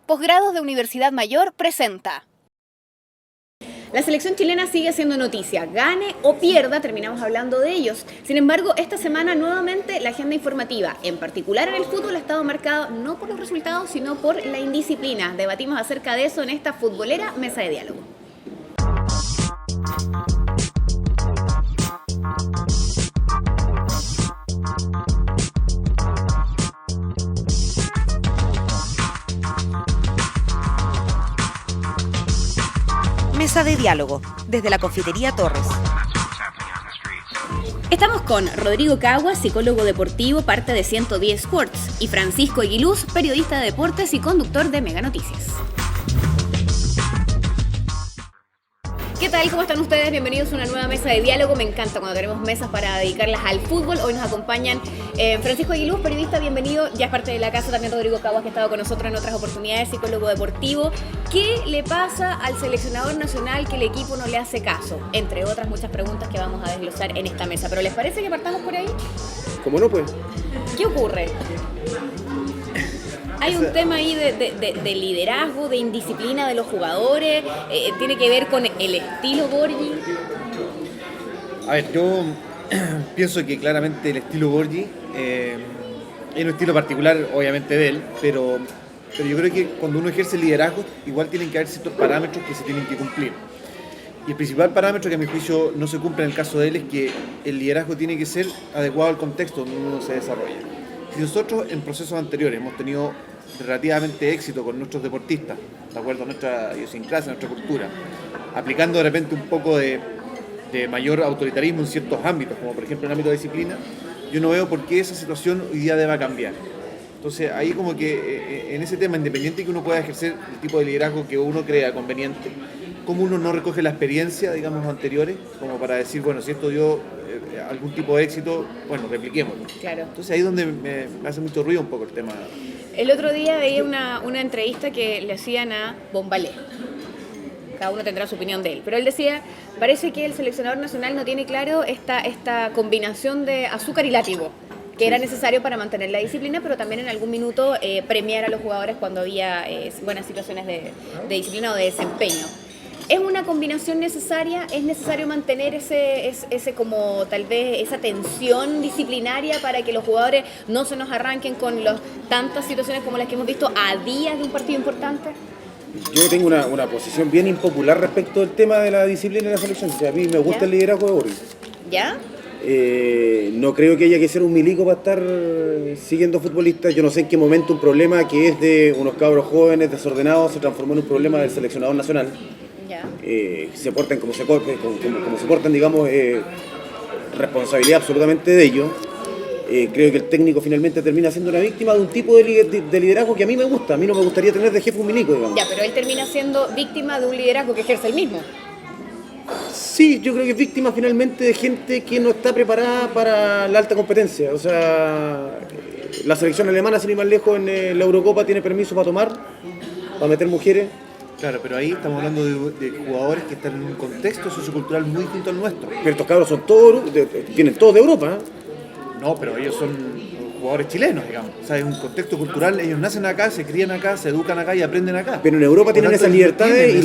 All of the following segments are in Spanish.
Posgrados de Universidad Mayor presenta. La selección chilena sigue siendo noticia, gane o pierda, terminamos hablando de ellos. Sin embargo, esta semana nuevamente la agenda informativa, en particular en el fútbol, ha estado marcada no por los resultados, sino por la indisciplina. Debatimos acerca de eso en esta futbolera mesa de diálogo. Mesa de diálogo, desde la Confitería Torres. Estamos con Rodrigo Cagua, psicólogo deportivo, parte de 110 Sports, y Francisco Aguiluz, periodista de deportes y conductor de Mega Noticias. ¿Qué tal? ¿Cómo están ustedes? Bienvenidos a una nueva mesa de diálogo. Me encanta cuando tenemos mesas para dedicarlas al fútbol. Hoy nos acompañan Francisco Aguiluz, periodista, bienvenido. Ya es parte de la casa también Rodrigo Caguas, que ha estado con nosotros en otras oportunidades, psicólogo deportivo. ¿Qué le pasa al seleccionador nacional que el equipo no le hace caso? Entre otras muchas preguntas que vamos a desglosar en esta mesa. ¿Pero les parece que partamos por ahí? ¿Cómo no, pues? ¿Qué ocurre? Hay un tema ahí de liderazgo, de indisciplina de los jugadores, tiene que ver con el estilo Borgi. A ver, yo pienso que claramente el estilo Borgi es un estilo particular, obviamente, de él, pero yo creo que cuando uno ejerce liderazgo, igual tienen que haber ciertos parámetros que se tienen que cumplir. Y el principal parámetro que a mi juicio no se cumple en el caso de él es que el liderazgo tiene que ser adecuado al contexto donde uno se desarrolla. Si nosotros en procesos anteriores hemos tenido relativamente éxito con nuestros deportistas, de acuerdo a nuestra idiosincrasia, a nuestra cultura, aplicando de repente un poco de mayor autoritarismo en ciertos ámbitos, como por ejemplo en el ámbito de disciplina, yo no veo por qué esa situación hoy día deba cambiar. Entonces ahí como que en ese tema, independiente que uno pueda ejercer el tipo de liderazgo que uno crea conveniente, como uno no recoge la experiencia, digamos, anteriores, como para decir, bueno, si esto dio algún tipo de éxito, bueno, repliquémoslo. Claro. Entonces ahí es donde me hace mucho ruido un poco el tema. El otro día veía una entrevista que le hacían a Bombalé. Cada uno tendrá su opinión de él. Pero él decía, parece que el seleccionador nacional no tiene claro esta combinación de azúcar y látigo, que era necesario para mantener la disciplina, pero también en algún minuto premiar a los jugadores cuando había buenas situaciones de disciplina o de desempeño. ¿Es una combinación necesaria? ¿Es necesario mantener ese como tal vez esa tensión disciplinaria para que los jugadores no se nos arranquen con tantas situaciones como las que hemos visto a días de un partido importante? Yo tengo una posición bien impopular respecto del tema de la disciplina de la selección. O sea, a mí me gusta el liderazgo de Borgi. ¿Ya? No creo que haya que ser un milico para estar siguiendo futbolistas. Yo no sé en qué momento un problema que es de unos cabros jóvenes desordenados se transformó en un problema del seleccionador nacional. Ya. Se porten como se portan, digamos, responsabilidad absolutamente de ellos. Creo que el técnico finalmente termina siendo una víctima de un tipo de liderazgo que a mí me gusta. A mí no me gustaría tener de jefe un milico, digamos. Ya, pero él termina siendo víctima de un liderazgo que ejerce él mismo. Sí, yo creo que es víctima finalmente de gente que no está preparada para la alta competencia. O sea, la selección alemana, sin ir más lejos, en la Eurocopa tiene permiso para tomar, para meter mujeres. Claro, pero ahí estamos hablando de jugadores que están en un contexto sociocultural muy distinto al nuestro. Pero estos cabros son todos, vienen todos de Europa, ¿eh? No, pero ellos son jugadores chilenos, digamos. O sea, es un contexto cultural, ellos nacen acá, se crían acá, se educan acá y aprenden acá. Pero en Europa tienen tanto, esas libertades tienen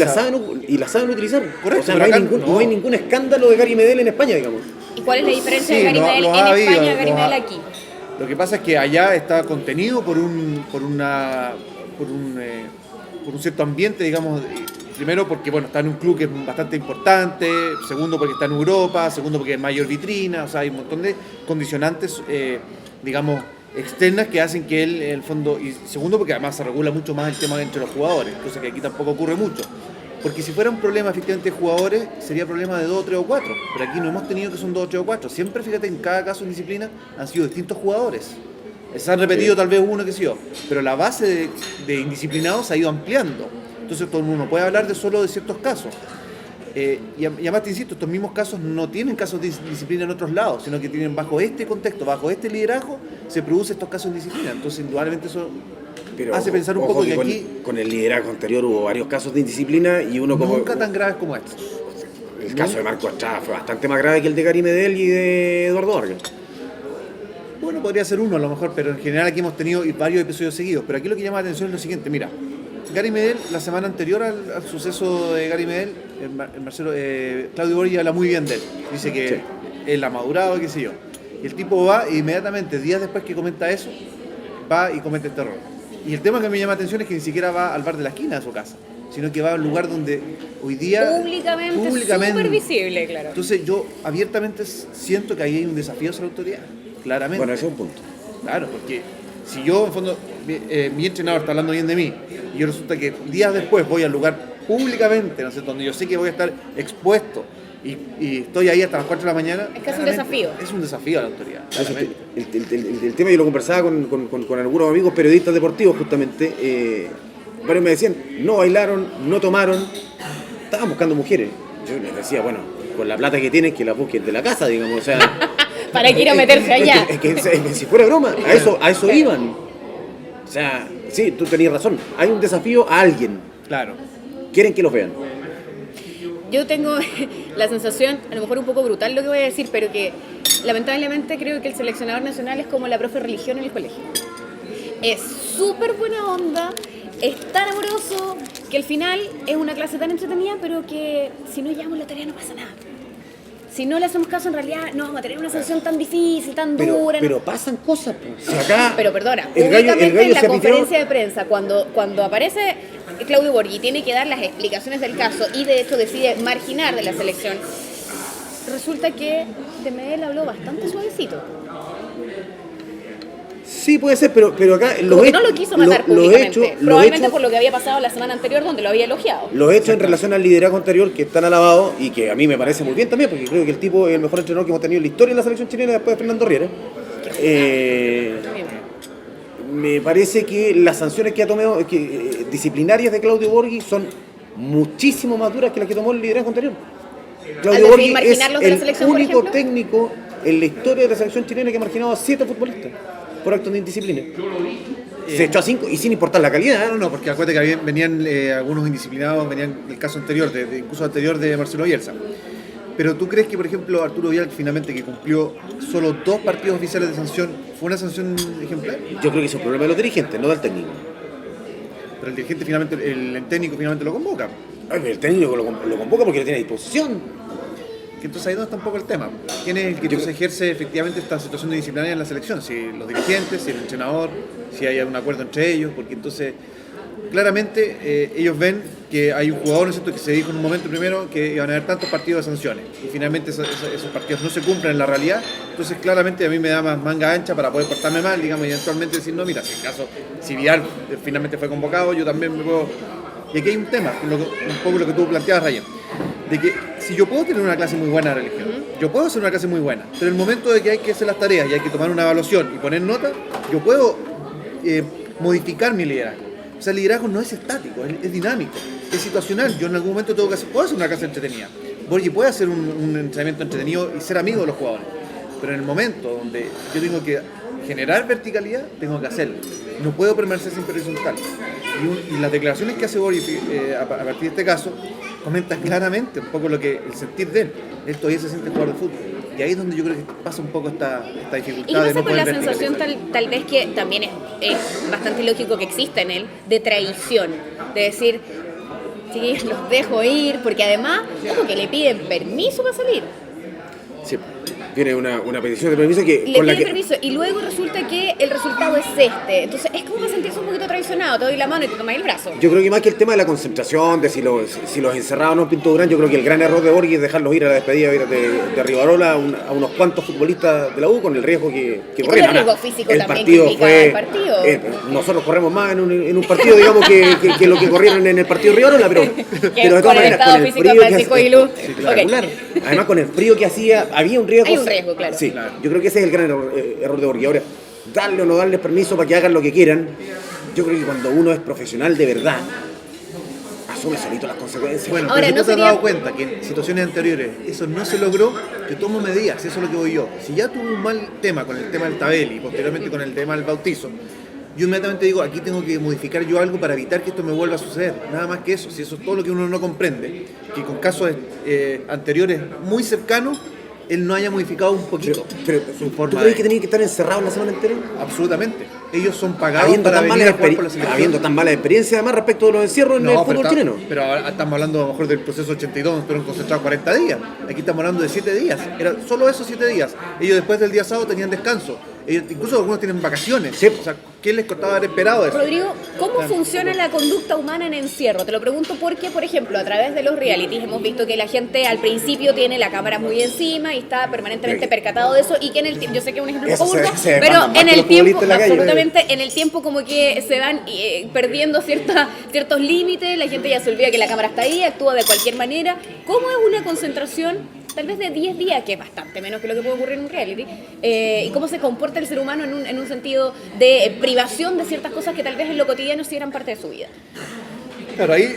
y las saben utilizar. Correcto, o sea, pero acá no hay ningún escándalo de Gary Medel en España, digamos. ¿Y cuál es la diferencia Sí, de Gary Medel en habido, España a Gary Medel aquí? Lo que pasa es que allá está contenido por un cierto ambiente, digamos. Primero porque bueno, está en un club que es bastante importante, segundo porque está en Europa, segundo porque es mayor vitrina, o sea, hay un montón de condicionantes, digamos, externas que hacen que él, en el fondo, y segundo porque además se regula mucho más el tema entre los jugadores, cosa que aquí tampoco ocurre mucho. Porque si fuera un problema efectivamente de jugadores, sería problema de 2, 3 o 4, pero aquí no hemos tenido que son 2, 3 o 4, siempre, fíjate, en cada caso en disciplina han sido distintos jugadores. Se han repetido tal vez uno que sí, pero la base de indisciplinados se ha ido ampliando. Entonces todo el mundo puede hablar solo de ciertos casos. Y además te insisto, estos mismos casos no tienen casos de disciplina en otros lados, sino que tienen bajo este contexto, bajo este liderazgo, se producen estos casos de disciplina. Entonces indudablemente eso hace pensar un poco que aquí... Con el liderazgo anterior hubo varios casos de indisciplina y uno como... Nunca tan graves como este. El caso de Marco Estrada fue bastante más grave que el de Gary Medel y de Eduardo Vargas. Bueno, podría ser uno a lo mejor, pero en general aquí hemos tenido varios episodios seguidos. Pero aquí lo que llama la atención es lo siguiente, mira, Gary Medel, la semana anterior al suceso de Gary Medel, Claudio Borghi habla muy bien de él. Dice que Sí. él ha madurado, qué sé yo. Y el tipo va e inmediatamente, días después que comenta eso, va y comete este error. Y el tema que me llama la atención es que ni siquiera va al bar de la esquina de su casa, sino que va a un lugar donde hoy día... Públicamente. Súper visible, claro. Entonces yo abiertamente siento que ahí hay un desafío hacia la autoridad, claramente. Bueno, ese es un punto. Claro, porque si yo, en fondo, mi entrenador está hablando bien de mí, y yo resulta que días después voy al lugar públicamente, no sé, donde yo sé que voy a estar expuesto, y estoy ahí hasta las 4 de la mañana. Es casi un claramente desafío. Es un desafío a la autoridad. Eso, claramente. el tema yo lo conversaba con algunos amigos periodistas deportivos justamente. Varios me decían, no bailaron, no tomaron, estaban buscando mujeres. Yo les decía, bueno, con la plata que tienen, que la busquen de la casa, digamos, o sea... Para que ir a meterse allá. Es que si fuera broma, a eso iban. O sea, sí, tú tenías razón, hay un desafío a alguien, Claro. quieren que los vean. Yo tengo la sensación, a lo mejor un poco brutal lo que voy a decir, pero que lamentablemente creo que el seleccionador nacional es como la profe de religión en el colegio. Es súper buena onda, es tan amoroso, que al final es una clase tan entretenida, pero que si no llevamos la tarea no pasa nada. Si no le hacemos caso, en realidad no vamos a tener una sanción tan difícil, tan dura. Pero pasan cosas, pues. O sea, acá Pero perdona, el gallo públicamente en la se apitió. conferencia de prensa, cuando aparece Claudio Borghi, tiene que dar las explicaciones del caso y de hecho decide marginar de la selección, resulta que de Medel habló bastante suavecito. Sí, puede ser, pero acá Como que no lo quiso matar públicamente. Probablemente por lo que había pasado la semana anterior donde lo había elogiado. Los hechos en relación al liderazgo anterior que están alabados y que a mí me parece muy bien también, porque creo que el tipo es el mejor entrenador que hemos tenido en la historia en la selección chilena después de Fernando Riera. Me parece que las sanciones que ha tomado disciplinarias de Claudio Borghi son muchísimo más duras que las que tomó el liderazgo anterior. Claudio Al Borghi decidir es marginarlos de la el selección, por único ejemplo. técnico en la historia de la selección chilena que ha marginado a 7 futbolistas por actos de indisciplina. Se echó a 5 y sin importar la calidad. No, porque acuérdate que venían algunos indisciplinados, venían del caso anterior, incluso anterior de Marcelo Bielsa. Pero ¿tú crees que, por ejemplo, Arturo Vidal, finalmente, que cumplió solo 2 partidos oficiales de sanción, fue una sanción ejemplar? Yo creo que es un problema de los dirigentes, no del técnico. Pero el dirigente finalmente, el técnico finalmente lo convoca. El técnico lo convoca porque lo tiene a disposición. Que entonces ahí no está un poco el tema. ¿Quién es el que entonces ejerce efectivamente esta situación de disciplinaria en la selección? Si los dirigentes, si el entrenador, si hay algún acuerdo entre ellos, porque entonces claramente ellos ven que hay un jugador, ¿no es cierto?, que se dijo en un momento primero que iban a haber tantos partidos de sanciones y finalmente esos partidos no se cumplen en la realidad. Entonces claramente a mí me da más manga ancha para poder portarme mal, digamos, y eventualmente decir, no, mira, si Vidal finalmente fue convocado, yo también me puedo... Y aquí hay un tema, un poco lo que tú planteabas, Ryan, de que si yo puedo tener una clase muy buena de religión, yo puedo hacer una clase muy buena, pero en el momento de que hay que hacer las tareas y hay que tomar una evaluación y poner nota, yo puedo modificar mi liderazgo. O sea, el liderazgo no es estático, es dinámico, es situacional. Yo en algún momento puedo hacer una clase entretenida. Borghi puede hacer un entrenamiento entretenido y ser amigo de los jugadores. Pero en el momento donde yo tengo que generar verticalidad, tengo que hacerlo. No puedo permanecer siempre horizontal. Y las declaraciones que hace Borghi a partir de este caso comentan claramente un poco el sentir de él. Él todavía se siente jugador de fútbol. Y ahí es donde yo creo que pasa un poco esta dificultad. Y pasa de no con la poder sensación verticalizar. tal vez que también es bastante lógico que exista en él, de traición, de decir, sí, los dejo ir, porque además como que le piden permiso para salir. Sí, tiene una petición de permiso que Le con la piden que permiso y luego resulta que el resultado es este. Entonces es como para sentirse un poquito traicionado, te doy la mano y te tomas el brazo. yo creo que más que el tema de la concentración, de si los encerraban o no Pinto Durán, yo creo que el gran error de Borghi es dejarlos ir a la despedida de Rivarola a unos cuantos futbolistas de la U con el riesgo que Y con corrían. el riesgo Ahora, físico el también partido que implicaba fue el partido. nosotros corremos más en un partido, digamos, que lo que corrieron en el partido de Rivarola, pero de todas con el maneras, estado con el físico frío de que Francisco hacía, Aguilú. espectacular. Además, con el frío que hacía, había un riesgo. Hay un riesgo, claro. Sí, Claro. yo creo que ese es el gran error de Borghi. Ahora, darle o no darles permiso para que hagan lo que quieran, yo creo que cuando uno es profesional de verdad, asume solito las consecuencias. Bueno, Ahora, pero si no tú te has sería- dado cuenta que en situaciones anteriores eso no se logró, yo tomo medidas, eso es lo que voy yo. Si ya tuve un mal tema con el tema del Tabel y posteriormente con el tema del bautizo, yo inmediatamente digo, aquí tengo que modificar yo algo para evitar que esto me vuelva a suceder. Nada más que eso, si eso es todo lo que uno no comprende, que con casos anteriores muy cercanos, él no haya modificado un poquito pero su ¿tú forma crees de... que tenía que estar encerrado la semana entera? Absolutamente. ellos son pagados habiendo para tan, venir mala a jugar por la selección. habiendo tan mala experiencia además respecto de los encierros en el fútbol chileno. Pero ahora estamos hablando a lo mejor del proceso 82, donde estuvieron concentrados 40 días. Aquí estamos hablando de 7 días. Era solo esos 7 días. Ellos después del día sábado tenían descanso. Ellos, incluso algunos tienen vacaciones. Sí. O sea, ¿qué les costaba haber esperado eso? Rodrigo, ¿cómo funciona la conducta humana en encierro? Te lo pregunto porque, por ejemplo, a través de los realities hemos visto que la gente al principio tiene la cámara muy encima y está permanentemente percatado de eso y que en el tiempo, yo sé que es un ejemplo un Eso poco se- burdo, se pero demandan más en que el los tiempo, futbolistas en la calle. absolutamente, en el tiempo como que se van perdiendo ciertos límites, la gente ya se olvida que la cámara está ahí, actúa de cualquier manera. ¿Cómo es una concentración tal vez de 10 días, que es bastante menos que lo que puede ocurrir en un reality, y cómo se comporta el ser humano en un sentido de privación de ciertas cosas que tal vez en lo cotidiano sí eran parte de su vida? Claro, ahí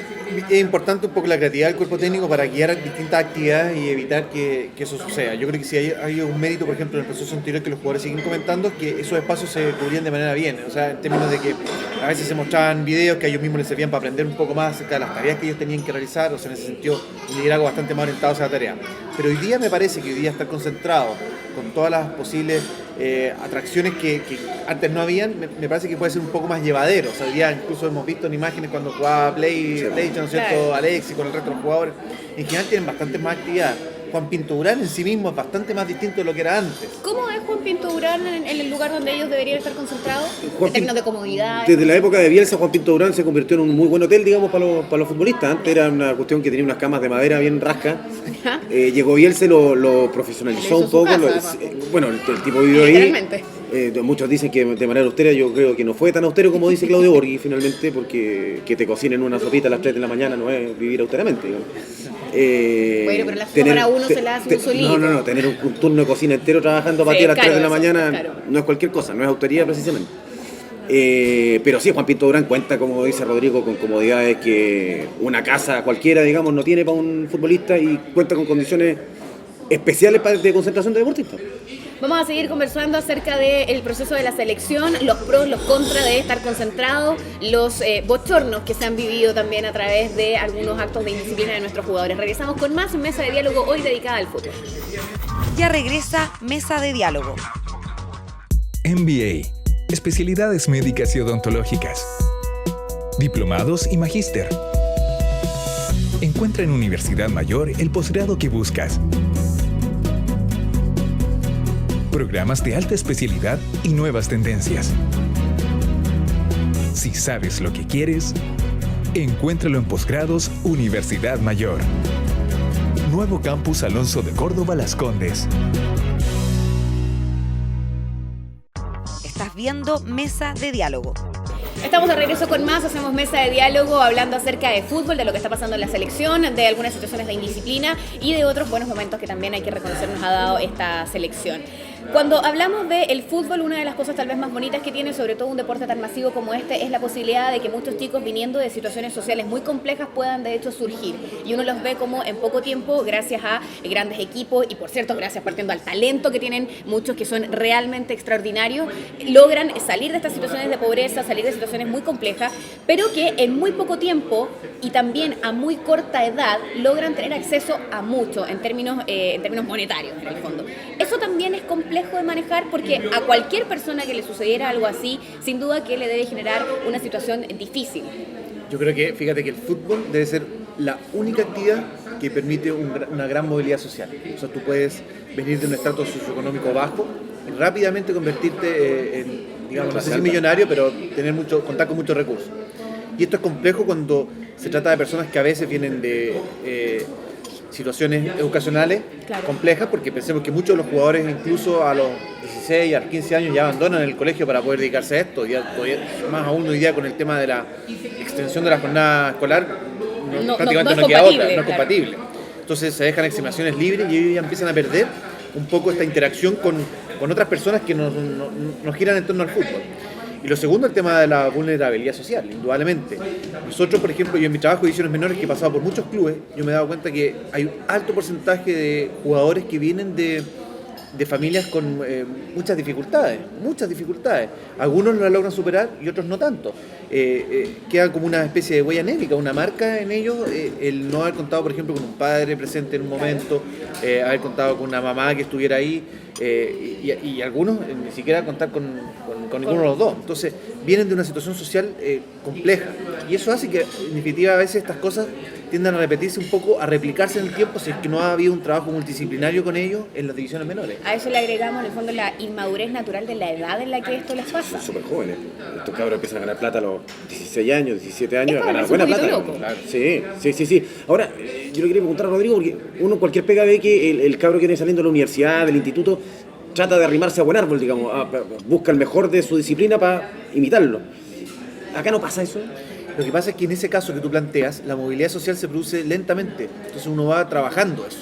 es importante un poco la creatividad del cuerpo técnico para guiar distintas actividades y evitar que eso suceda. Yo creo que si hay un mérito, por ejemplo, en el proceso anterior que los jugadores siguen comentando, que esos espacios se cubrían de manera bien. O sea, en términos de que a veces se mostraban videos que a ellos mismos les servían para aprender un poco más acerca de las tareas que ellos tenían que realizar. O sea, en ese sentido, un liderazgo bastante más orientado hacia la tarea. Pero hoy día me parece que hoy día estar concentrado con todas las posibles atracciones que antes no habían, me parece que puede ser un poco más llevadero. O sea, hoy día incluso hemos visto en imágenes cuando jugaba PlayStation, ¿no es cierto? Claro. Alexis con el resto de los jugadores. En general tienen bastante más actividad. Juan Pinto Durán en sí mismo es bastante más distinto de lo que era antes. ¿Cómo es Juan Pinto Durán en el lugar donde ellos deberían estar concentrados? Juan En términos de comodidad. Desde la época de Bielsa, Juan Pinto Durán se convirtió en un muy buen hotel, digamos, para los futbolistas. Antes era una cuestión que tenía unas camas de madera bien rascas. Ajá. Llegó Bielsa y lo profesionalizó Le hizo un su poco. casa, Lo- además. bueno, el tipo vivió ahí. Literalmente. Muchos dicen que de manera austera, yo creo que no fue tan austero como dice Claudio Borghi finalmente, porque que te cocinen una sopita a las 3 de la mañana no es vivir austeramente, digamos. Bueno, pero la sopa para uno se la hace un solito. No, tener un turno de cocina entero trabajando para Sí, ti a las caro 3 de la eso, mañana caro. no es cualquier cosa, no es austeridad precisamente. Pero sí, Juan Pinto Durán cuenta, como dice Rodrigo, con comodidades que una casa cualquiera, digamos, no tiene para un futbolista y cuenta con condiciones especiales de concentración de deportistas. Vamos a seguir conversando acerca del proceso de la selección, los pros, los contras de estar concentrados, los bochornos que se han vivido también a través de algunos actos de indisciplina de nuestros jugadores. Regresamos con más Mesa de Diálogo hoy dedicada al fútbol. Ya regresa Mesa de Diálogo. MBA, especialidades médicas y odontológicas, diplomados y magíster. Encuentra en Universidad Mayor el posgrado que buscas. Programas de alta especialidad y nuevas tendencias. Si sabes lo que quieres, encuéntralo en Posgrados Universidad Mayor. Nuevo Campus Alonso de Córdoba Las Condes. Estás viendo Mesa de Diálogo. Estamos de regreso con más, hacemos Mesa de Diálogo hablando acerca de fútbol, de lo que está pasando en la selección, de algunas situaciones de indisciplina y de otros buenos momentos que también hay que reconocer nos ha dado esta selección. Cuando hablamos del fútbol, una de las cosas tal vez más bonitas que tiene, sobre todo un deporte tan masivo como este, es la posibilidad de que muchos chicos viniendo de situaciones sociales muy complejas puedan de hecho surgir. Y uno los ve como en poco tiempo, gracias a grandes equipos y por cierto, gracias partiendo al talento que tienen muchos que son realmente extraordinarios, logran salir de estas situaciones de pobreza, salir de situaciones muy complejas, pero que en muy poco tiempo y también a muy corta edad logran tener acceso a mucho en términos monetarios en el fondo. Eso también es complejo de manejar porque a cualquier persona que le sucediera algo así, sin duda que le debe generar una situación difícil. Yo creo que, fíjate que el fútbol debe ser la única actividad que permite una gran movilidad social. O sea, tú puedes venir de un estrato socioeconómico bajo y rápidamente convertirte en, digamos, no sé si millonario, pero contar con muchos recursos. Y esto es complejo cuando se trata de personas que a veces vienen de situaciones educacionales Claro. complejas, porque pensemos que muchos de los jugadores incluso a los 16, a los 15 años ya abandonan el colegio para poder dedicarse a esto, más aún hoy día con el tema de la extensión de la jornada escolar, prácticamente no no es queda otra, no es claro. compatible. Entonces se dejan examinaciones libres y ellos ya empiezan a perder un poco esta interacción con otras personas que nos giran en torno al fútbol. Y lo segundo, el tema de la vulnerabilidad social, indudablemente. Nosotros, por ejemplo, yo en mi trabajo de divisiones menores, que he pasado por muchos clubes, yo me he dado cuenta que hay un alto porcentaje de jugadores que vienen de familias con muchas dificultades. Algunos la logran superar y otros no tanto. Queda como una especie de huella anémica, una marca en ellos, el no haber contado, por ejemplo, con un padre presente en un momento, haber contado con una mamá que estuviera ahí, y algunos ni siquiera contar con con ninguno de los dos. Entonces, vienen de una situación social compleja. Y eso hace que, en definitiva, a veces estas cosas tiendan a repetirse un poco, a replicarse en el tiempo, si es que no ha habido un trabajo multidisciplinario con ellos en las divisiones menores. A eso le agregamos, en el fondo, la inmadurez natural de la edad en la que esto les pasa. Son súper jóvenes. Estos cabros empiezan a ganar plata a los 16 años, 17 años, Es a ganar un buena poquito plata. loco. Claro. Sí. Ahora, yo le quería preguntar a Rodrigo, porque uno en cualquier pega ve que el cabro que viene saliendo de la universidad, del instituto, trata de arrimarse a buen árbol, digamos, busca el mejor de su disciplina para imitarlo. Acá no pasa eso. Lo que pasa es que en ese caso que tú planteas, la movilidad social se produce lentamente. Entonces uno va trabajando eso.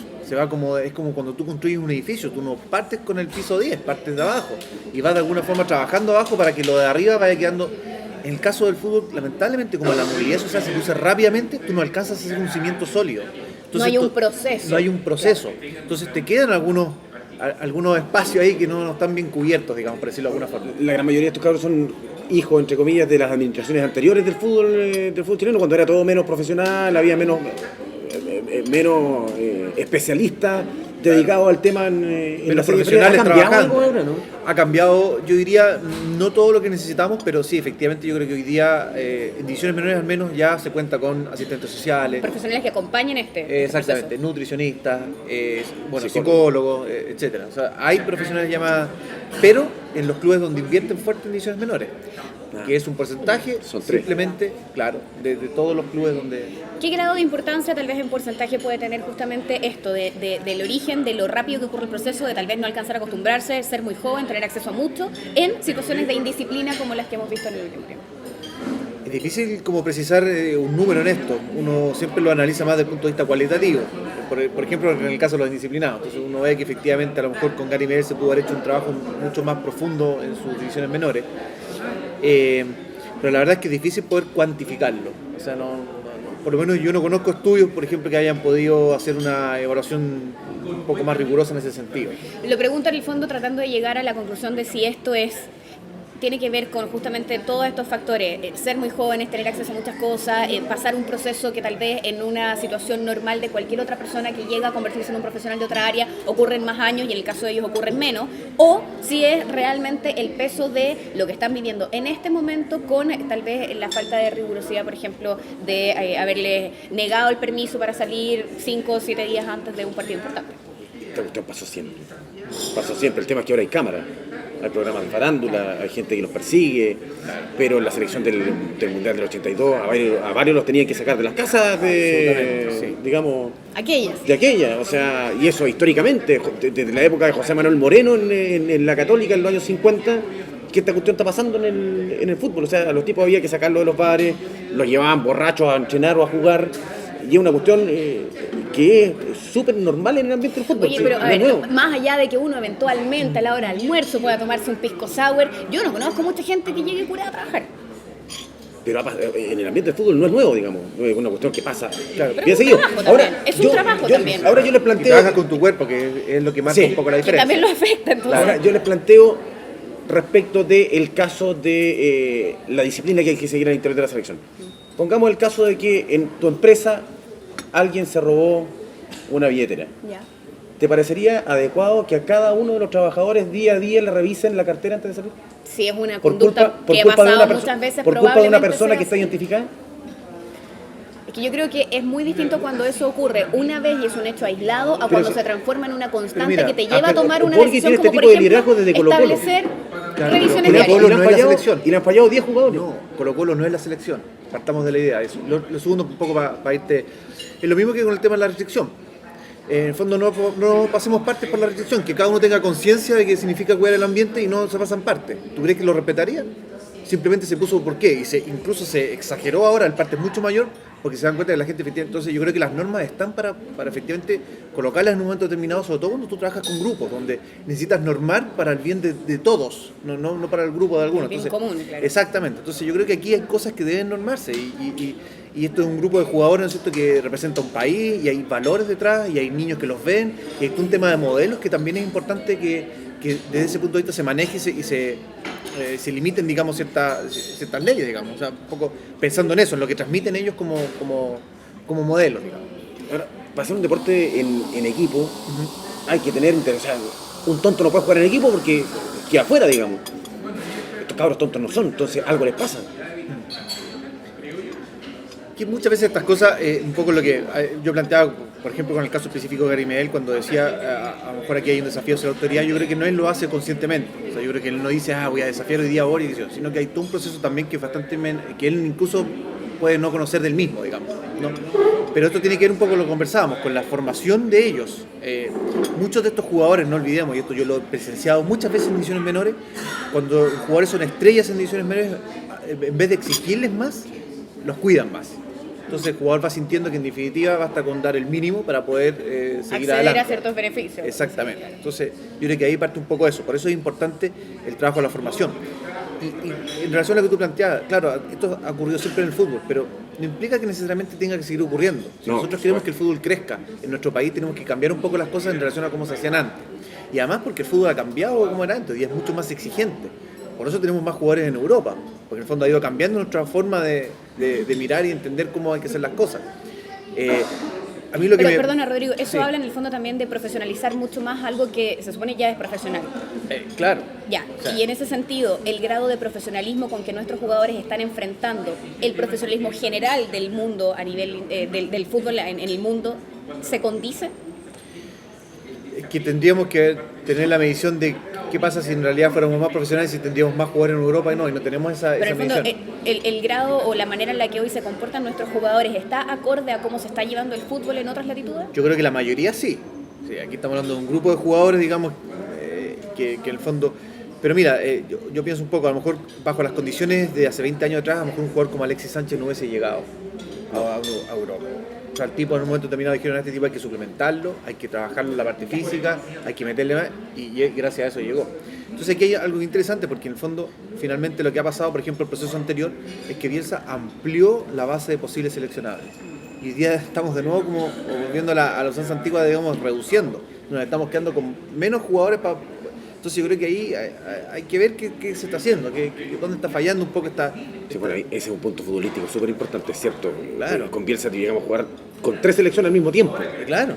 Es como cuando tú construyes un edificio, tú no partes con el piso 10, partes de abajo. Y vas de alguna forma trabajando abajo para que lo de arriba vaya quedando. En el caso del fútbol, lamentablemente, como la movilidad social se produce rápidamente, tú no alcanzas a hacer un cimiento sólido. Entonces, No hay un proceso. No hay un proceso. Entonces te quedan algunos espacios ahí que no están bien cubiertos, digamos, por decirlo de alguna forma. La gran mayoría de estos cabros son hijos, entre comillas, de las administraciones anteriores del fútbol chileno, cuando era todo menos profesional, había menos especialistas dedicados al tema en Los la profesionales ¿Ha cambiado trabajando. algo ahora, no? Ha cambiado, yo diría, no todo lo que necesitamos, pero sí, efectivamente yo creo que hoy día en divisiones menores al menos ya se cuenta con asistentes sociales, Profesionales que acompañen este exactamente, proceso. nutricionistas, psicólogos, etcétera. O sea, hay profesionales llamadas, pero en los clubes donde invierten fuerte en divisiones menores, que es un porcentaje Son tres. simplemente, claro, de todos los clubes donde... ¿Qué grado de importancia tal vez en porcentaje puede tener justamente esto del origen, de lo rápido que ocurre el proceso, de tal vez no alcanzar a acostumbrarse, ser muy joven, tener acceso a mucho, en situaciones de indisciplina como las que hemos visto en el último tiempo? Es difícil como precisar un número en esto, uno siempre lo analiza más desde el punto de vista cualitativo, por ejemplo en el caso de los indisciplinados, entonces uno ve que efectivamente a lo mejor con Gary Medel se pudo haber hecho un trabajo mucho más profundo en sus divisiones menores, pero la verdad es que es difícil poder cuantificarlo, o sea, por lo menos yo no conozco estudios, por ejemplo, que hayan podido hacer una evaluación un poco más rigurosa en ese sentido. Lo pregunto en el fondo tratando de llegar a la conclusión de si esto tiene que ver con justamente todos estos factores, ser muy jóvenes, tener acceso a muchas cosas, pasar un proceso que tal vez en una situación normal de cualquier otra persona que llega a convertirse en un profesional de otra área ocurren más años y en el caso de ellos ocurren menos, o si es realmente el peso de lo que están viviendo en este momento con tal vez la falta de rigurosidad, por ejemplo, de haberles negado el permiso para salir 5 o 7 días antes de un partido importante. Esta cuestión pasó siempre. Pasó siempre. El tema es que ahora hay cámaras, hay programas de farándula, hay gente que los persigue, pero en la selección del Mundial del 82 a varios los tenían que sacar de las casas Sí. digamos, Aquellas. de aquella, o sea, y eso históricamente, desde la época de José Manuel Moreno en la Católica en los años 50, que esta cuestión está pasando en el fútbol, o sea, a los tipos había que sacarlos de los bares, los llevaban borrachos a entrenar o a jugar, y es una cuestión que es súper normal en el ambiente del fútbol. Oye, sí, pero no a es ver, nuevo. más allá de que uno eventualmente a la hora del almuerzo pueda tomarse un pisco sour, yo no conozco mucha gente que llegue curada a trabajar. Pero en el ambiente del fútbol no es nuevo, digamos, es una cuestión que pasa Claro. Pero bien es un seguido. trabajo también, es un trabajo también. Ahora yo les Y planteo... trabajas con tu cuerpo, que es lo que marca Sí. un poco la Que diferencia. también lo afecta, entonces. Ahora yo les planteo respecto del caso de la disciplina que hay que seguir al interior de la selección. Pongamos el caso de que en tu empresa alguien se robó una billetera. Ya. ¿Te parecería adecuado que a cada uno de los trabajadores día a día le revisen la cartera antes de salir? Si es una Por conducta culpa, que ha de pasado una muchas veces, por culpa de una probablemente persona sea que está así. identificada. Es que yo creo que es muy distinto cuando eso ocurre una vez y es un hecho aislado a Pero cuando eso- se transforma en una constante mira, que te lleva a tomar una Borghi decisión tiene este como por tipo de ejemplo liderazgo desde Colo-Colo. establecer Claro, revisiones pero diarias. Colo-Colo le han no es la fallado- selección. y le han fallado 10 jugadores. No, Colo-Colo no es la selección. Partamos de la idea de eso. Lo segundo, un poco para irte... Es lo mismo que con el tema de la restricción. En el fondo no pasemos partes por la restricción, que cada uno tenga conciencia de qué significa cuidar el ambiente y no se pasan partes. ¿Tú crees que lo respetarían? Simplemente se puso por qué, y incluso se exageró ahora, el parte es mucho mayor, porque se dan cuenta de la gente efectivamente. Entonces yo creo que las normas están para efectivamente colocarlas en un momento determinado, sobre todo cuando tú trabajas con grupos, donde necesitas normar para el bien de todos, no para el grupo de algunos. El bien Entonces, común, claro. Exactamente, entonces yo creo que aquí hay cosas que deben normarse y esto es un grupo de jugadores, ¿no es cierto?, que representa un país y hay valores detrás y hay niños que los ven y hay un tema de modelos que también es importante que desde ese punto de vista se maneje y se limiten, digamos, ciertas leyes, digamos, o sea, un poco pensando en eso, en lo que transmiten ellos como modelos, digamos. Ahora, para hacer un deporte en equipo, hay que tener interés. O sea, un tonto no puede jugar en equipo porque queda afuera, digamos. Estos cabros tontos no son, entonces algo les pasa. Que muchas veces estas cosas, un poco lo que yo planteaba, por ejemplo, con el caso específico de Gary Medel, cuando decía, a lo mejor aquí hay un desafío hacia la autoridad, yo creo que no él lo hace conscientemente. O sea, yo creo que él no dice, voy a desafiar hoy día a Boric, sino que hay todo un proceso también que es bastante, que él incluso puede no conocer del mismo, digamos, ¿no? Pero esto tiene que ver un poco, lo conversábamos, con la formación de ellos. Muchos de estos jugadores, no olvidemos, y esto yo lo he presenciado muchas veces en divisiones menores, cuando los jugadores son estrellas en divisiones menores, en vez de exigirles más, los cuidan más. Entonces el jugador va sintiendo que en definitiva basta con dar el mínimo para poder seguir acceder adelante. a ciertos beneficios. Exactamente. Entonces yo creo que ahí parte un poco eso. Por eso es importante el trabajo de la formación. Y en relación a lo que tú planteabas, claro, esto ha ocurrido siempre en el fútbol, pero no implica que necesariamente tenga que seguir ocurriendo. Si nosotros queremos que el fútbol crezca en nuestro país, tenemos que cambiar un poco las cosas en relación a cómo se hacían antes. Y además porque el fútbol ha cambiado como era antes y es mucho más exigente. Por eso tenemos más jugadores en Europa, porque en el fondo ha ido cambiando nuestra forma de mirar y entender cómo hay que hacer las cosas. A mí lo que Perdona, Rodrigo, eso Sí. habla en el fondo también de profesionalizar mucho más algo que se supone ya es profesional. Claro. Ya, O sea, y en ese sentido, el grado de profesionalismo con que nuestros jugadores están enfrentando el profesionalismo general del mundo a nivel del fútbol en el mundo, ¿se condice? es que tendríamos que tener la medición de qué pasa si en realidad fuéramos más profesionales y tendríamos más jugadores en Europa y no tenemos esa Pero en el fondo, medición. el grado o la manera en la que hoy se comportan nuestros jugadores, ¿está acorde a cómo se está llevando el fútbol en otras latitudes? Yo creo que la mayoría sí. Sí, aquí estamos hablando de un grupo de jugadores, digamos, que en el fondo... Pero mira, yo pienso un poco, a lo mejor bajo las condiciones de hace 20 años atrás, a lo mejor un jugador como Alexis Sánchez no hubiese llegado a Europa. O sea, el tipo en un momento determinado dijeron, a este tipo hay que suplementarlo, hay que trabajarlo en la parte física, hay que meterle más, y gracias a eso llegó. Entonces aquí hay algo interesante, porque en el fondo, finalmente lo que ha pasado, por ejemplo, el proceso anterior, es que Bielsa amplió la base de posibles seleccionables. Y hoy día estamos de nuevo como volviendo a la usanza antigua, digamos, reduciendo. Nos estamos quedando con menos jugadores para... Entonces yo creo que ahí hay que ver qué se está haciendo, dónde está fallando un poco esta... Sí, bueno, ese es un punto futbolístico súper importante, es cierto. Claro. Con Bielsa llegamos a jugar con 3 selecciones al mismo tiempo. Claro.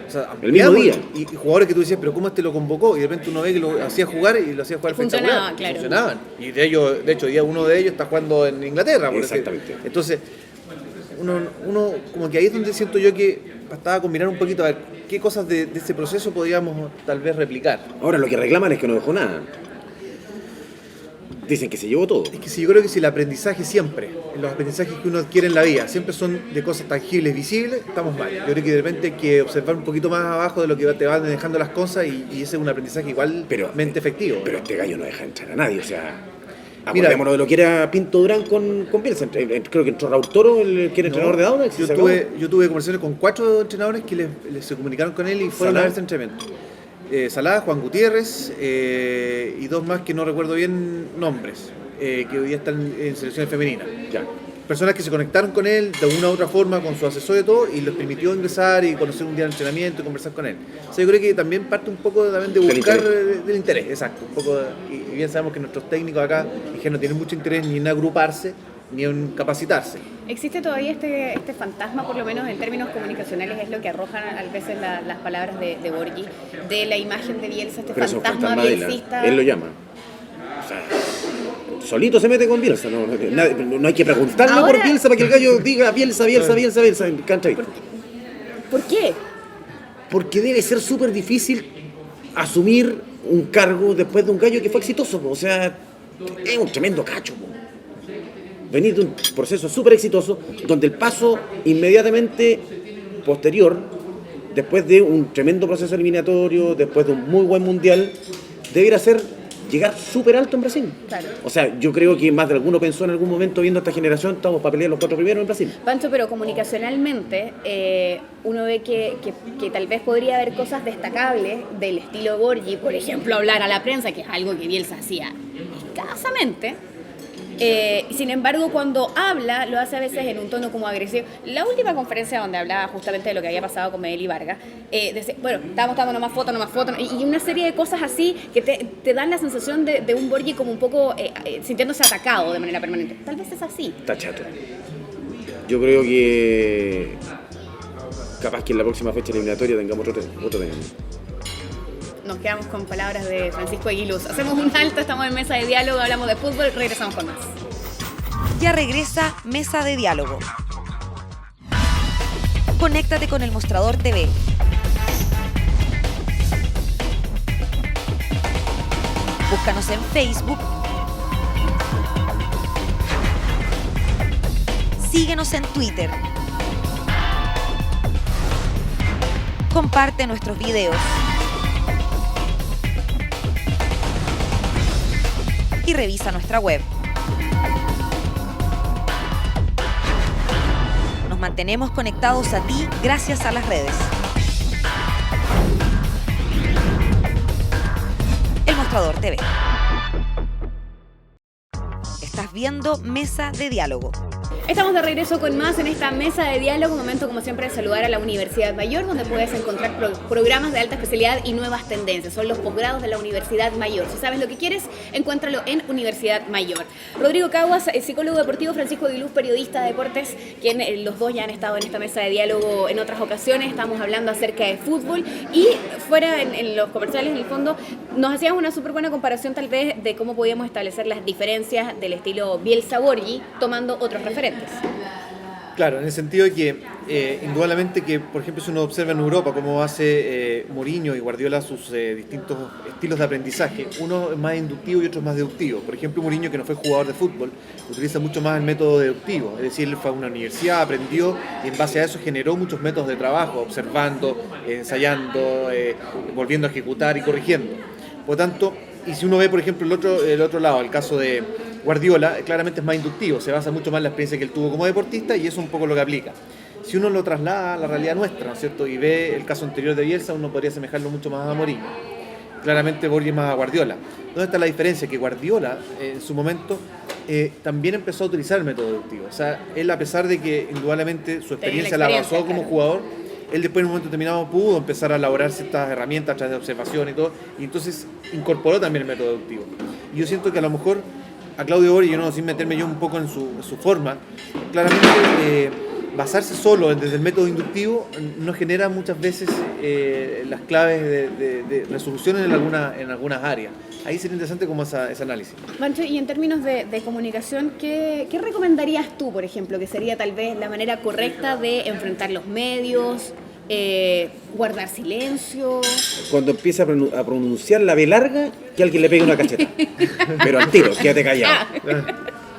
O sea, El mismo día. Y jugadores que tú decías, pero ¿cómo este lo convocó? Y de repente uno ve que lo hacía jugar y lo hacía jugar Funcionaba, espectacular. claro. Funcionaban. Y de hecho, día uno de ellos está jugando en Inglaterra. Por Exactamente. decir. Entonces, uno como que ahí es donde siento yo que bastaba combinar un poquito a ver qué cosas de ese proceso podríamos tal vez replicar. Ahora lo que reclaman es que no dejó nada. Dicen que se llevó todo. Es que si yo creo que si el aprendizaje siempre, los aprendizajes que uno adquiere en la vida, siempre son de cosas tangibles, visibles, estamos mal. Yo creo que de repente hay que observar un poquito más abajo de lo que te van dejando las cosas y ese es un aprendizaje igualmente efectivo. Pero este gallo no deja entrar a nadie, o sea... Mira, Acordémonos de lo que era Pinto Durán con Bielsa. Creo que entró Raúl Toro, que era entrenador de Audax. Yo tuve conversaciones con 4 entrenadores que se comunicaron con él y fueron a ver ese entrenamiento. Salá, Juan Gutiérrez y 2 más que no recuerdo bien nombres, que hoy día están en selecciones femeninas. Ya. Personas que se conectaron con él de una u otra forma, con su asesor y todo, y les permitió ingresar y conocer un día de entrenamiento y conversar con él. O sea, yo creo que también parte un poco también de buscar del interés, exacto. Un poco y bien sabemos que nuestros técnicos acá no tienen mucho interés ni en agruparse, ni en capacitarse. ¿Existe todavía este fantasma, por lo menos en términos comunicacionales, es lo que arrojan a veces las palabras de Borghi, de la imagen de Bielsa, este Pero es un fantasma fantasma de él, bielsista? él lo llama. O sea, solito se mete con Bielsa, no hay que preguntarle Ahora, por Bielsa para que el gallo diga Bielsa en cancha. ¿Por qué? Porque debe ser súper difícil asumir un cargo después de un gallo que fue exitoso, o sea, es un tremendo cacho. Venir de un proceso súper exitoso, donde el paso inmediatamente posterior, después de un tremendo proceso eliminatorio, después de un muy buen mundial, debería ser llegar súper alto en Brasil. Claro. O sea, yo creo que más de alguno pensó en algún momento, viendo esta generación, estamos para pelear los 4 primeros en Brasil. Pancho, pero comunicacionalmente uno ve que tal vez podría haber cosas destacables del estilo Borghi, por ejemplo, hablar a la prensa, que es algo que Bielsa hacía escasamente. Sin embargo, cuando habla, lo hace a veces en un tono como agresivo. La última conferencia donde hablaba justamente de lo que había pasado con Medel y Vargas, decía, bueno, estábamos dando nomás fotos, y una serie de cosas así que te dan la sensación de un Borghi como un poco sintiéndose atacado de manera permanente. Tal vez es así. Está chato. Yo creo que capaz que en la próxima fecha eliminatoria tengamos otro tema. nos quedamos con palabras de Francisco Aguiluz. Hacemos un alto, estamos en Mesa de Diálogo, hablamos de fútbol, regresamos con más. Ya regresa Mesa de Diálogo. Conéctate con El Mostrador TV. Búscanos en Facebook. Síguenos en Twitter. Comparte nuestros videos. Y revisa nuestra web. Nos mantenemos conectados a ti gracias a las redes. El Mostrador TV. Estás viendo Mesa de Diálogo. Estamos de regreso con más en esta Mesa de Diálogo, momento como siempre de saludar a la Universidad Mayor, donde puedes encontrar programas de alta especialidad y nuevas tendencias. Son los posgrados de la Universidad Mayor. Si sabes lo que quieres, encuéntralo en Universidad Mayor. Rodrigo Caguas, psicólogo deportivo, Francisco Aguiluz, periodista de deportes, quien los dos ya han estado en esta Mesa de Diálogo en otras ocasiones. Estamos hablando acerca de fútbol y fuera en los comerciales, en el fondo, nos hacíamos una súper buena comparación tal vez de cómo podíamos establecer las diferencias del estilo Bielsa-Borghi tomando otros referentes. Claro, en el sentido de que indudablemente que, por ejemplo, si uno observa en Europa cómo hace Mourinho y Guardiola sus distintos estilos de aprendizaje, uno es más inductivo y otro es más deductivo. Por ejemplo, Mourinho, que no fue jugador de fútbol, utiliza mucho más el método deductivo, es decir, él fue a una universidad, aprendió y en base a eso generó muchos métodos de trabajo, observando, ensayando, volviendo a ejecutar y corrigiendo. Por lo tanto, y si uno ve, por ejemplo, el otro lado, el caso de Guardiola, claramente es más inductivo, se basa mucho más en la experiencia que él tuvo como deportista y eso es un poco lo que aplica. Si uno lo traslada a la realidad nuestra, ¿no es cierto? Y ve el caso anterior de Bielsa, uno podría asemejarlo mucho más a Mourinho. Claramente Borghi es más a Guardiola. ¿Dónde está la diferencia? Que Guardiola, en su momento, también empezó a utilizar el método deductivo. O sea, él, a pesar de que indudablemente su experiencia la basó como jugador, él después en un momento determinado pudo empezar a elaborar ciertas herramientas a través de observación y todo, y entonces incorporó también el método deductivo. Y yo siento que a lo mejor a Claudio Borghi, sin meterme yo un poco en su forma, claramente basarse solo desde el método inductivo no genera muchas veces las claves de resolución en algunas áreas. Ahí sería interesante como ese análisis. Mancho, y en términos de comunicación, ¿qué recomendarías tú, por ejemplo, que sería tal vez la manera correcta de enfrentar los medios, guardar silencio? Cuando empieza a pronunciar la B larga, que alguien le pegue una cacheta. Pero al tiro, quédate callado.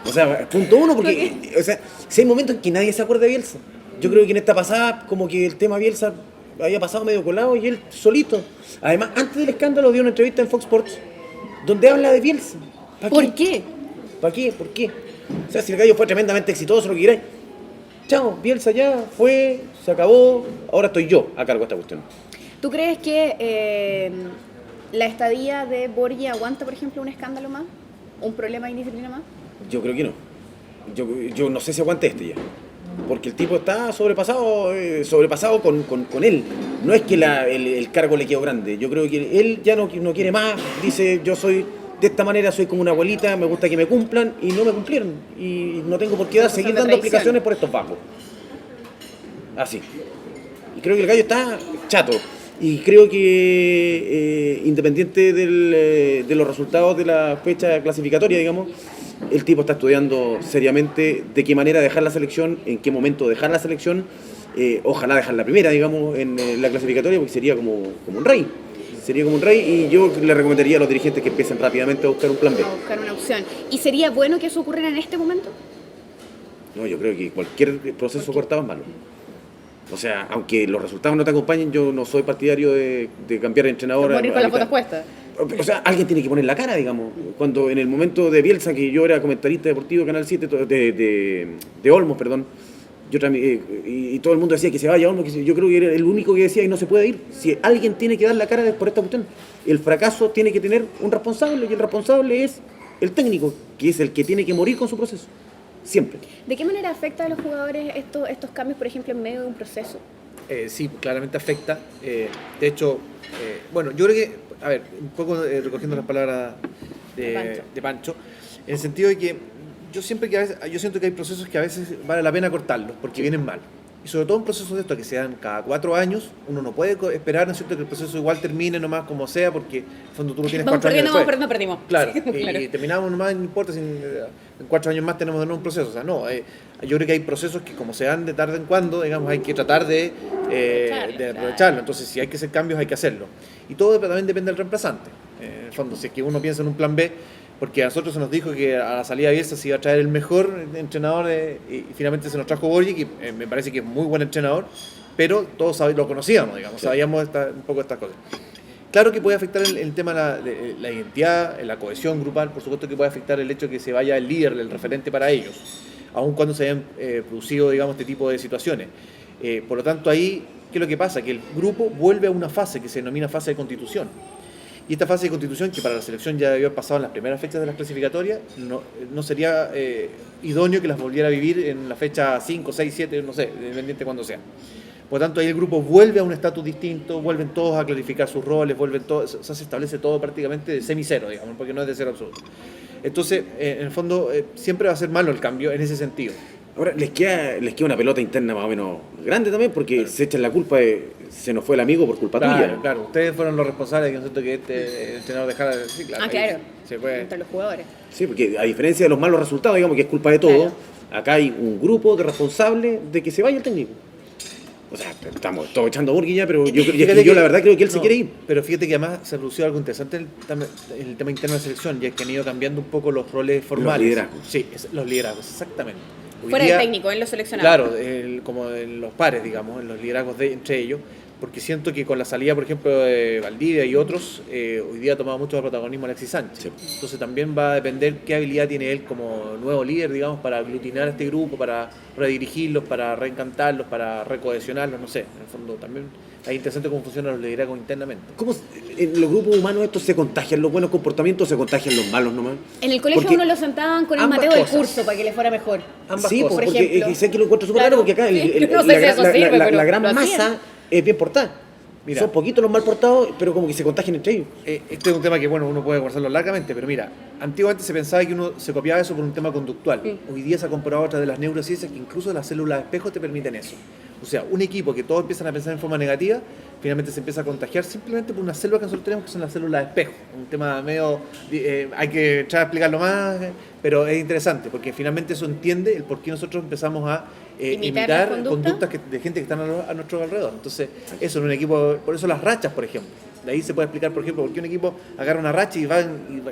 O sea, punto uno, porque o sea, si hay momentos en que nadie se acuerda de Bielsa. Yo creo que en esta pasada, como que el tema Bielsa había pasado medio colado y él solito. Además, antes del escándalo dio una entrevista en Fox Sports donde habla de Bielsa. ¿Por qué? ¿Para qué? ¿Por qué? O sea, si el gallo fue tremendamente exitoso, lo que queráis. Chao, Bielsa ya fue, se acabó, ahora estoy yo a cargo de esta cuestión. ¿Tú crees que la estadía de Borghi aguanta, por ejemplo, un escándalo más? ¿Un problema de indisciplina más? Yo creo que no. Yo no sé si aguante este ya. Porque el tipo está sobrepasado con él. No es que el cargo le quedó grande. Yo creo que él ya no quiere más. Dice, yo soy de esta manera, soy como una abuelita, me gusta que me cumplan y no me cumplieron. Y no tengo por qué seguir dando explicaciones por estos bajos. Así. Y creo que el gallo está chato. Y creo que independiente de los resultados de la fecha clasificatoria, digamos, el tipo está estudiando seriamente de qué manera dejar la selección, en qué momento dejar la selección, ojalá dejar la primera, digamos, en la clasificatoria, porque sería como un rey. Sería como un rey y yo le recomendaría a los dirigentes que empiecen rápidamente a buscar un plan B. A buscar una opción. ¿Y sería bueno que eso ocurriera en este momento? No, yo creo que cualquier proceso cortado es malo. O sea, aunque los resultados no te acompañen, yo no soy partidario de cambiar de entrenador. Morir con las botas puestas. O sea, alguien tiene que poner la cara, digamos. Cuando en el momento de Bielsa, que yo era comentarista deportivo de Canal 7, de Olmos, perdón, yo y todo el mundo decía que se vaya Olmos, yo creo que era el único que decía que no se puede ir. Si alguien tiene que dar la cara por esta cuestión, el fracaso tiene que tener un responsable, y el responsable es el técnico, que es el que tiene que morir con su proceso. Siempre. ¿De qué manera afecta a los jugadores estos cambios, por ejemplo, en medio de un proceso? Sí, claramente afecta. De hecho, bueno, yo creo que, a ver, un poco recogiendo las palabras de Pancho, en el sentido de que yo siento que hay procesos que a veces vale la pena cortarlos porque vienen mal. Y sobre todo en procesos de estos que se dan cada 4 años, uno no puede esperar, ¿no es cierto?, que el proceso igual termine nomás como sea, porque en el fondo tú no tienes Vamos 4 años perdiendo, después. perdimos. Claro, Claro. y terminamos nomás, no importa si en 4 años más tenemos de nuevo un proceso. O sea, no, yo creo que hay procesos que como se dan de tarde en cuando, digamos, hay que tratar de aprovecharlo. Claro. Entonces, si hay que hacer cambios, hay que hacerlo. Y todo también depende del reemplazante. En el fondo, si es que uno piensa en un plan B, porque a nosotros se nos dijo que a la salida de Bielsa se iba a traer el mejor entrenador y finalmente se nos trajo Borgi, que me parece que es muy buen entrenador, pero todos lo conocíamos, digamos, sabíamos un poco estas cosas. Claro que puede afectar el tema de la identidad, la cohesión grupal, por supuesto que puede afectar el hecho de que se vaya el líder, el referente para ellos, aun cuando se hayan producido, digamos, este tipo de situaciones. Por lo tanto, ahí, ¿qué es lo que pasa? Que el grupo vuelve a una fase que se denomina fase de constitución. Y esta fase de constitución, que para la selección ya debió haber pasado en las primeras fechas de las clasificatorias, no sería idóneo que las volviera a vivir en la fecha 5, 6, 7, no sé, dependiente cuando sea. Por lo tanto, ahí el grupo vuelve a un estatus distinto, vuelven todos a clarificar sus roles, se establece todo prácticamente de semicero, digamos, porque no es de cero absoluto. Entonces, en el fondo, siempre va a ser malo el cambio en ese sentido. Ahora, les queda una pelota interna más o menos grande también, porque se echan la culpa de se nos fue el amigo por culpa tuya. Claro, ustedes fueron los responsables de que este entrenador dejara de... Sí, claro. Claro, Se fue. entre los jugadores. Sí, porque a diferencia de los malos resultados, digamos que es culpa de todo, Claro. acá hay un grupo de responsables de que se vaya el técnico. O sea, estamos todos echando a Borghi ya, pero yo la verdad creo que él se quiere ir. Pero fíjate que además se produció algo interesante en el tema interno de la selección, ya que han ido cambiando un poco los roles formales. Los liderazgos. Sí, los liderazgos, exactamente. Hoy Fuera día, del técnico, en los seleccionados. Claro, como en los pares, digamos, en los liderazgos entre ellos, porque siento que con la salida, por ejemplo, de Valdivia y otros, hoy día ha tomado mucho protagonismo Alexis Sánchez. Sí. Entonces también va a depender qué habilidad tiene él como nuevo líder, digamos, para aglutinar a este grupo, para redirigirlos, para reencantarlos, para recohesionarlos, no sé. En el fondo también es interesante cómo funcionan los liderazgos internamente. ¿Cómo en los grupos humanos estos se contagian los buenos comportamientos o se contagian los malos nomás? En el colegio Porque uno lo sentaban con el ambas Mateo del cosas. curso para que le fuera mejor. Ambas sí, cosas. por porque ejemplo. sé que lo encuentro súper Claro, raro porque acá sí, no sé si eso sirve, pero la gran lo masa hacían. es bien portada. Mira. Son poquitos los mal portados, pero como que se contagian entre ellos. Este es un tema que, bueno, uno puede conversarlo largamente, pero mira, antiguamente se pensaba que uno se copiaba eso por un tema conductual. Hoy día se ha comprobado a través de las neurociencias que incluso las células de espejo te permiten eso. O sea, un equipo que todos empiezan a pensar en forma negativa, finalmente se empieza a contagiar simplemente por una célula que nosotros tenemos, que son las células de espejo. Un tema medio... hay que echar a explicarlo más, pero es interesante, porque finalmente eso entiende el por qué nosotros empezamos a Imitar imitar las conductas de gente que están a nuestro alrededor. Entonces, eso en un equipo... Por eso las rachas, por ejemplo. De ahí se puede explicar, por ejemplo, por qué un equipo agarra una racha y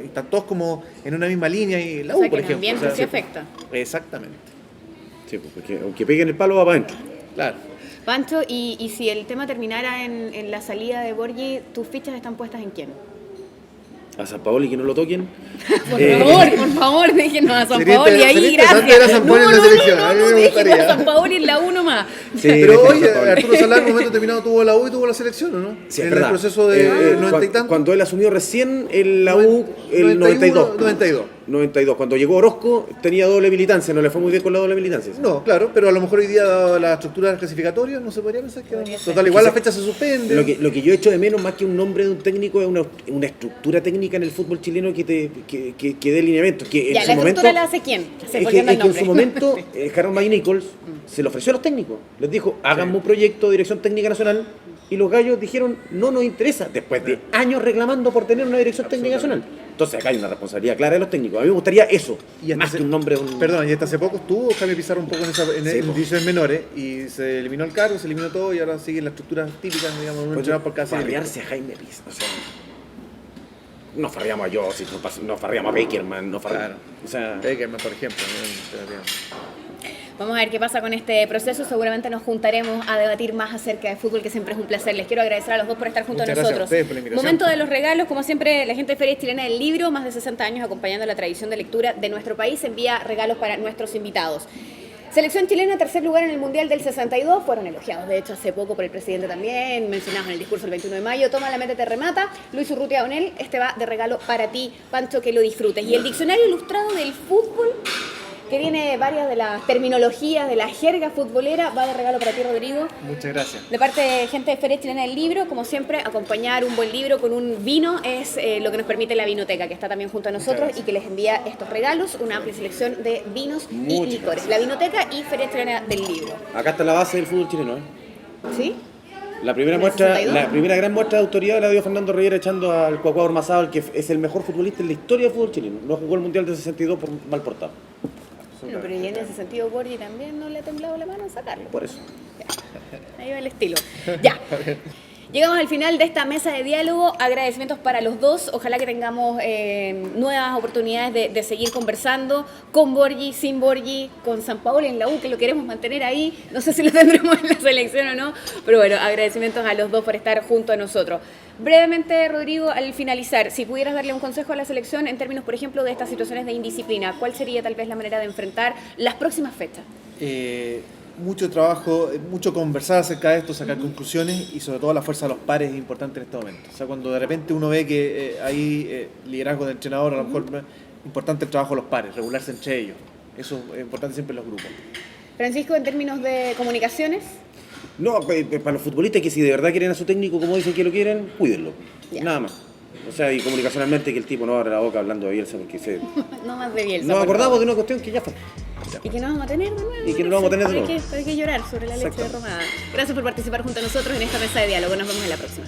están todos como en una misma línea, y la O U, sea, por que el ejemplo. ambiente sí afecta. Exactamente. Sí, porque aunque peguen el palo va para adentro. Claro. Pancho, y si el tema terminara en la salida de Borgi, ¿tus fichas están puestas en quién? A San Paoli que no lo toquen. Por favor, déjenos a San Sería Paoli sería ahí, interesante gracias. ver a San Paoli en la selección, a mí me déjenos gustaría. a San Paoli en la 1 más. Sí, Pero deja oye, San Paoli. Arturo Salá en un momento determinado tuvo la U y tuvo la selección, ¿o no? Sí, es en verdad. el proceso de 90 y tanto. Cuando él asumió recién en la U, el 91, 92. 92. Cuando llegó Orozco tenía doble militancia, no le fue muy bien con la doble militancia. No, claro, pero a lo mejor hoy día, dada la estructura clasificatoria, no se podría pensar que... Total, igual la fecha se suspende. Lo que yo echo de menos más que un nombre de un técnico es una estructura técnica en el fútbol chileno que dé lineamientos. Que Ya, en ¿la su momento, estructura la hace quién? Se es fue que yendo el en su nombre. momento Harold May Nichols se lo ofreció a los técnicos. Les dijo, háganme un proyecto de dirección técnica nacional. Y los gallos dijeron, no nos interesa, después de años reclamando por tener una dirección técnica nacional. Entonces acá hay una responsabilidad clara de los técnicos. A mí me gustaría eso, Y hasta más que un nombre de un... Perdón, y hasta hace poco estuvo Jaime Pizarro un poco en po. divisiones menores y se eliminó el cargo, se eliminó todo y ahora siguen las estructuras típicas, digamos, un entrenador por cada serie. farrearse a Jaime Piz, o sea, nos farreamos a Josip, nos farreamos a Beckerman, nos farreamos, Claro. o sea, Beckerman, por ejemplo. ¿no? Vamos a ver qué pasa con este proceso. Seguramente nos juntaremos a debatir más acerca de fútbol, que siempre es un placer. Les quiero agradecer a los dos por estar junto Muchas a gracias a nosotros. ustedes por la invitación. Momento de los regalos. Como siempre, la gente de Feria Chilena del Libro, más de 60 años acompañando la tradición de lectura de nuestro país, envía regalos para nuestros invitados. Selección chilena, tercer lugar en el Mundial del 62. Fueron elogiados, de hecho, hace poco por el presidente también, mencionados en el discurso del 21 de mayo. Toma la meta, te remata. Luis Urrutia O'Neill, este va de regalo para ti, Pancho, que lo disfrutes. Y el Diccionario Ilustrado del Fútbol que tiene varias de las terminologías de la jerga futbolera. Va de regalo para ti, Rodrigo. Muchas gracias. De parte de gente de Feria Chilena del Libro, como siempre, acompañar un buen libro con un vino es lo que nos permite la Vinoteca, que está también junto a nosotros y que les envía estos regalos, una amplia selección de vinos y Muchas licores. La Vinoteca y Feria Chilena del Libro. Acá está la base del fútbol chileno, ¿eh? ¿Sí? La primera ¿En el muestra, 62? la primera gran muestra de autoridad la dio Fernando Reyera echando al Cuacuá Ormazábal, que es el mejor futbolista en la historia del fútbol chileno. No jugó el Mundial del 62 por mal portado. Bueno, pero y en ese sentido, Borgi también no le ha temblado la mano en sacarlo. Por eso. Ahí va el estilo. Ya. Llegamos al final de esta mesa de diálogo. Agradecimientos para los dos. Ojalá que tengamos nuevas oportunidades de seguir conversando con Borgi, sin Borgi, con San Paolo en la U, que lo queremos mantener ahí. No sé si lo tendremos en la selección o no, pero bueno, agradecimientos a los dos por estar junto a nosotros. Brevemente, Rodrigo, al finalizar, si pudieras darle un consejo a la selección en términos, por ejemplo, de estas situaciones de indisciplina, ¿cuál sería tal vez la manera de enfrentar las próximas fechas? Mucho trabajo, mucho conversar acerca de esto, sacar conclusiones y sobre todo la fuerza de los pares es importante en este momento. O sea, cuando de repente uno ve que hay liderazgo de entrenador, a lo mejor es importante el trabajo de los pares, regularse entre ellos. Eso es importante siempre en los grupos. Francisco, en términos de comunicaciones. No, para los futbolistas que si de verdad quieren a su técnico como dicen que lo quieren, cuídenlo. Ya. Nada más. O sea, y comunicacionalmente que el tipo no abra la boca hablando de Bielsa porque No más de Bielsa. nos por acordamos favor. de una cuestión que ya fue. Y que nos vamos a tener de nuevo. Y que nos vamos a tener de ¿Para nuevo. qué? ¿Para qué llorar sobre la leche Exacto. derramada? Gracias por participar junto a nosotros en esta mesa de diálogo. Nos vemos en la próxima.